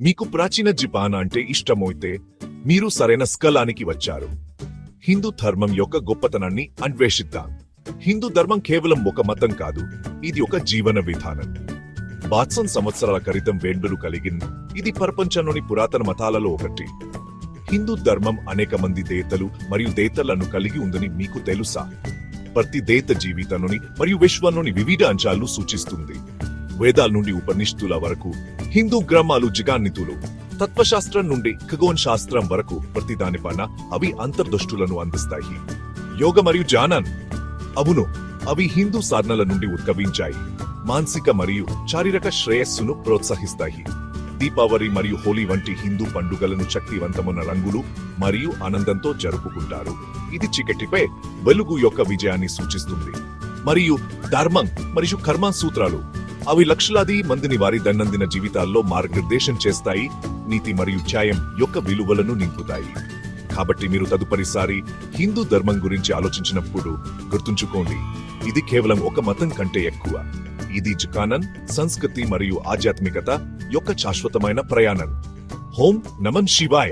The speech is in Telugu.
మీకు ప్రాచీన జపాన్ అంటే ఇష్టమైతే మీరు సరైన స్థలానికి వచ్చారు. హిందూ ధర్మం యొక్క గొప్పతనాన్ని అన్వేషిద్దాం. హిందూ ధర్మం కేవలం ఒక మతం కాదు, ఇది ఒక జీవన విధానం. బాత్సం సంవత్సరాల క్రితం వేండులు కలిగింది. ఇది ప్రపంచంలోని పురాతన మతాలలో ఒకటి. హిందూ ధర్మం అనేక మంది దేవతలు మరియు దేవతలను కలిగి ఉందని మీకు తెలుసా? ప్రతి దేవత జీవితంలోని మరియు విశ్వంలోని వివిధ అంశాలను సూచిస్తుంది. వేదాల నుండి ఉపనిషత్తుల వరకు, హిందూ గ్రంథాలు జిగాన్నితులు, తత్వశాస్త్రం నుండి ఖగోళ శాస్త్రం వరకు ప్రతి దానిపైన అవి అంతర్దృష్టులను అందిస్తాయి. యోగ మరియు ధ్యానం, అవును, అవి హిందూ సాధనల నుండి ఉద్భవించాయి. మానసిక మరియు శారీరక శ్రేయస్సును ప్రోత్సహిస్తాయి. దీపావళి మరియు హోలీ వంటి హిందూ పండుగలను శక్తివంతమైన రంగులు మరియు ఆనందంతో జరుపుకుంటారు. ఇది చీకటిపై వెలుగు యొక్క విజయాన్ని సూచిస్తుంది. మరియు ధర్మం మరియు కర్మ సూత్రాలు, అవి లక్షలాది మందిని వారి దైనందిన జీవితాల్లో మార్గనిర్దేశం చేస్తాయి, నీతి మరియు న్యాయం యొక్క విలువలను నింపుతాయి. కాబట్టి మీరు తదుపరిసారి హిందూ ధర్మం గురించి ఆలోచించినప్పుడు గుర్తుంచుకోండి, ఇది కేవలం ఒక మతం కంటే ఎక్కువ. ఇది జికానన్, సంస్కృతి మరియు ఆధ్యాత్మికత యొక్క శాశ్వతమైన ప్రయాణం. ఓం నమః శివాయ.